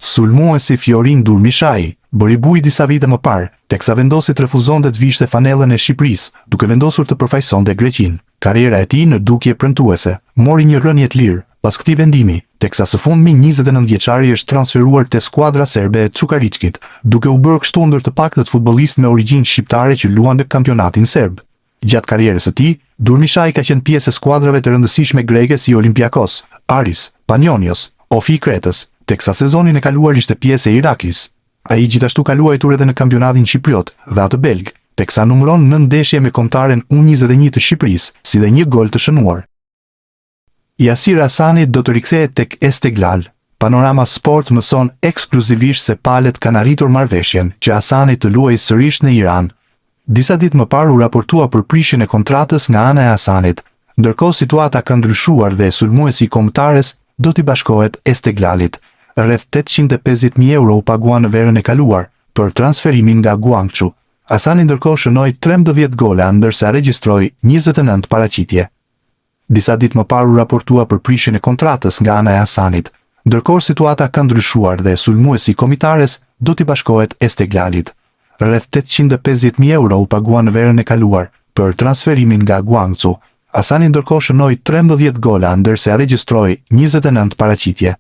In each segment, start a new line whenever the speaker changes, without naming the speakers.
Sulmuesi Fiorin Durmishaj bëri buj disa vite më parë, teksa vendosi të refuzonte të vishte fanellën e Shqipërisë, duke vendosur të përfaqësonte Greqinë. Karriera e tij në dukje premtuese mori një rrënje të lirë pas këtij vendimi, teksa së fundmi 29 vjeçari është transferuar te skuadra serbe e Çukariçkit, duke u bërë kështu ndër të paktët futbollistë me origjinë shqiptare që luan në kampionatin serb. Gjatë karrierës së tij, Durmishaj ka qenë pjesë e skuadrave të rëndësishme greke si Olympiakos, Aris, Panionios, Ofi Kretës, teksa sezonin e kaluar ishte pjesë e Iraklis. Ai gjithashtu ka luajtur edhe në kampionatin Shqipriot dhe atë belg, teksa numëron 9 ndeshje me kombëtaren U21 të Shqipërisë, si dhe 1 gol të shënuar. Yasir Hasani do të rikthehet tek Esteghlal. Panorama Sport mëson ekskluzivisht se palët kanë arritur marrëveshjen që Hasani të luajë sërish në Iran. Disa ditë më parë u raportua për prishjen e kontratës nga ana e Hasanit, ndërkohë situata ka ndryshuar dhe sulmuesi i kombëtares do t'i bashkohet Esteghlalit. Rreth 850.000 euro u paguan në verën e kaluar për transferimin nga Guangzhou. Hasani ndërkohë shënoi 13 gola ndërsa regjistroi 29 paraqitje. Disa ditë më parë u raportua për prishjen e kontratës nga ana e Hasanit, ndërkohë situata ka ndryshuar dhe sulmuesi i kombëtares do t'i bashkohet Esteghlalit. Rreth 850.000 euro u paguan në verën e kaluar për transferimin nga Guangzhou. Hasani ndërkohë shënoi 13 gola ndërsa regjistroi 29 paraqitje.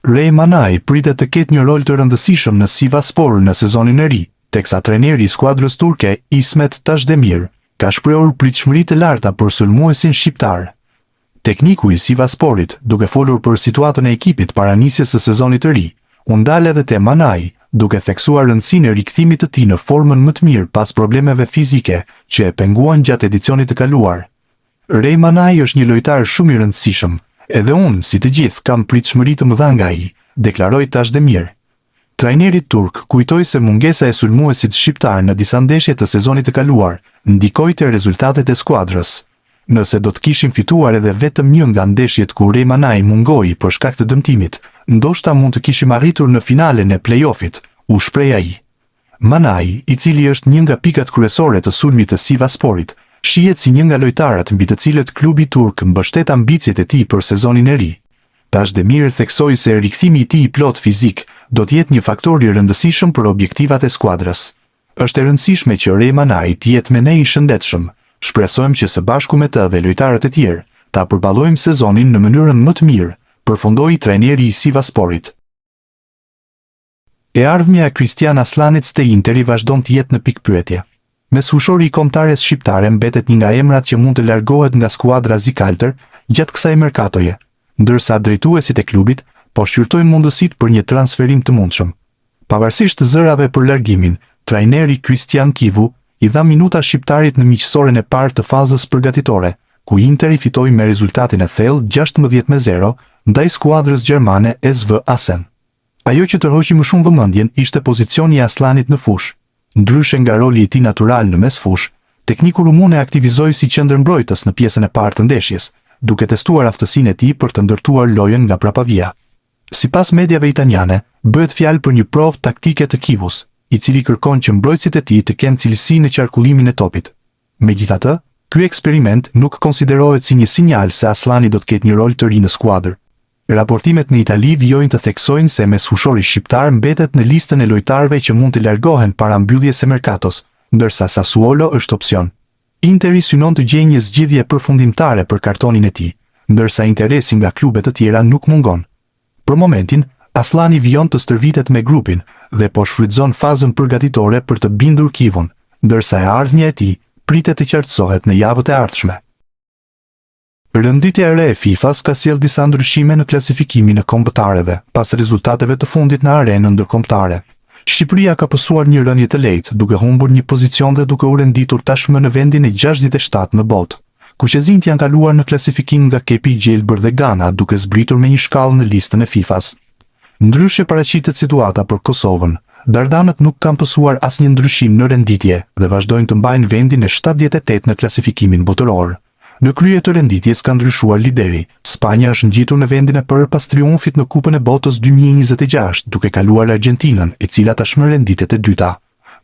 Ray Manaj pritet të ketë një rol të rëndësishëm në Sivasspor në sezonin e ri, teksa trajneri i skuadrës turke Ismet Tashdemir ka shprehur pritshmëri të larta për sulmuesin shqiptar. Tekniku i Sivassporit, duke folur për situatën e ekipit para nisjes së sezonit të ri, u ndal edhe te Manaj, duke theksuar rëndësinë e rikthimit të tij në formën më të mirë pas problemeve fizike që e penguan gjatë edicionit të kaluar. Ray Manaj është një lojtar shumë i rëndësishëm, edhe unë, si të gjithë, kam pritshmëri të mëdha nga ai, deklaroi Tashdemir. Trajneri turk kujtoi se mungesa e sulmuesit shqiptar në disa ndeshje të sezonit të kaluar ndikoi te rezultatet e skuadrës. Nëse do të kishim fituar edhe vetëm një nga ndeshjet ku Ray Manaj mungoi për shkak të dëmtimit, ndoshta mund të kishim arritur në finalen e play-offit, u shpreh ai. Manaj, i cili është një nga pikat kryesore të sulmit të Sivassporit, shihet si një nga lojtarët mbi të cilët klubi turk mbështet ambicjet e tij për sezonin e ri. Tashdemir theksoi se rikthimi i tij i plot fizik do të jetë një faktor i rëndësishëm për objektivat e skuadrës. Është e rëndësishme që Ray Manaj të jetë me ne i shëndetshëm. Shpresojmë që së bashku me të dhe lojtarët e tjerë ta përballojmë sezonin në mënyrën më të mirë, përfundoi trajneri i Sivassporit. E ardhmja e Kristian Aslanit te Interi vazhdon të jetë në pikpyetje. Mesfushori i kombëtares shqiptare mbetet një nga emrat që mund të largohet nga skuadra zikaltër gjatë kësaj merkatoje, ndërsa drejtuesit e klubit po shqyrtojnë mundësitë për një transferim të mundshëm. Pavarësisht të zërave për largimin, trajneri Kristian Kivu i dha minuta shqiptarit në miqësoren e parë të fazës përgatitore, ku Interi fitoi me rezultatin e thellë 16-0 ndaj skuadrës gjermane SV Assen. Ajo që tërhoqi më shumë vëmendjen ishte pozicioni i Aslanit në fushë. Ndryshe nga roli i tij natyral në mesfushë, tekniku rumun e aktivizoi si qendërmbrojtës në pjesën e parë të ndeshjes, duke testuar aftësinë e tij për të ndërtuar lojën nga prapavia. Sipas mediave italiane, bëhet fjalë për një provë taktike të Kivus, i cili kërkon që mbrojtësit e tij të kenë cilësi në qarkullimin e topit. Megjithatë, ky eksperiment nuk konsiderohet si një sinjal se Aslani do të ketë një rol të ri në skuadër. Raportimet në Itali vijojnë të theksojnë se mesfushori shqiptar mbetet në listën e lojtarëve që mund të largohen para mbylljes së merkatos, ndërsa Sassuolo është opsion. Interi synon të gjejë një zgjidhje përfundimtare për kartonin e tij, ndërsa interesi nga klube të tjera nuk mungon. Për momentin, Aslani vijon të stërvitet me grupin dhe po shfrytëzon fazën përgatitore për të bindur Kivun, ndërsa e ardhmja e tij pritet të qartësohet në javët e ardhshme. Rënditja e re e FIFA-s ka sjellë disa ndryshime në klasifikimin e kombëtareve pas rezultateve të fundit në arenën ndërkombëtare. Shqipëria ka pësuar një rënje të lehtë, duke humbur një pozicion dhe duke u renditur tashmë në vendin e 67 në botë. Kuqezint janë kaluar në klasifikim nga Kepi Gjelbër dhe Ghana, duke zbritur me një shkallë në listën e FIFA-s. Ndryshe paraqitet situata për Kosovën. Dardanët nuk kanë pësuar asnjë ndryshim në renditje dhe vazhdojnë të mbajnë vendin e 78 në klasifikimin botëror. Në krye të renditjes ka ndryshuar lideri. Spanja është ngjitur në vendin e parë pas triumfit në Kupën e Botës 2026, duke kaluar Argjentinën, e cila tashmë renditet e dyta.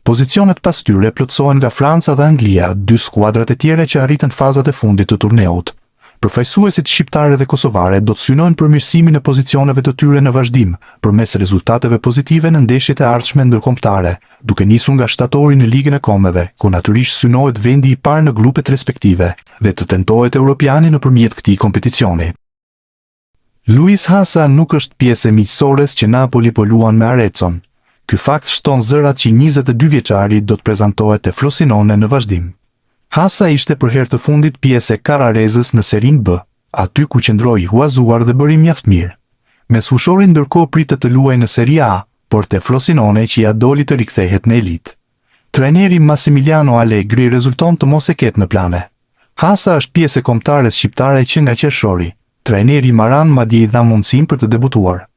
Pozicionet pas tyre plotësohen nga Franca dhe Anglia, dy skuadrat e tjera që arritën fazat e fundit të turneut. Përfaqësuesit shqiptare dhe kosovare do të synojnë përmirësimin e pozicioneve të tyre në vazhdim, përmes rezultateve pozitive në ndeshjet e ardhshme ndërkombëtare, duke nisur nga shtatori në Ligën e Kombeve, ku natyrisht synohet vendi i parë në grupet respektive dhe të tentohet Europiani nëpërmjet këtij kompeticioni. Luis Hasa nuk është pjesë e miqësores që Napoli po luan me Arezon. Ky fakt shton zërat që 22 vjeçari do të prezantohet te Frosinone në vazhdim. Hasa ishte për herë të fundit pjesë e Kararezës në Serin B, aty ku qëndroi i huazuar dhe bëri mjaft mirë. Mesfushori ndërkohë pritet të luajë në Serie A, por te Frosinone që ja doli të rikthehet në elitë. Trajneri Massimiliano Allegri rezulton të mos e ketë në plane. Hasa është pjesë e kombëtares shqiptare që nga qershori. Trajneri Maran madje i dha mundësinë për të debutuar.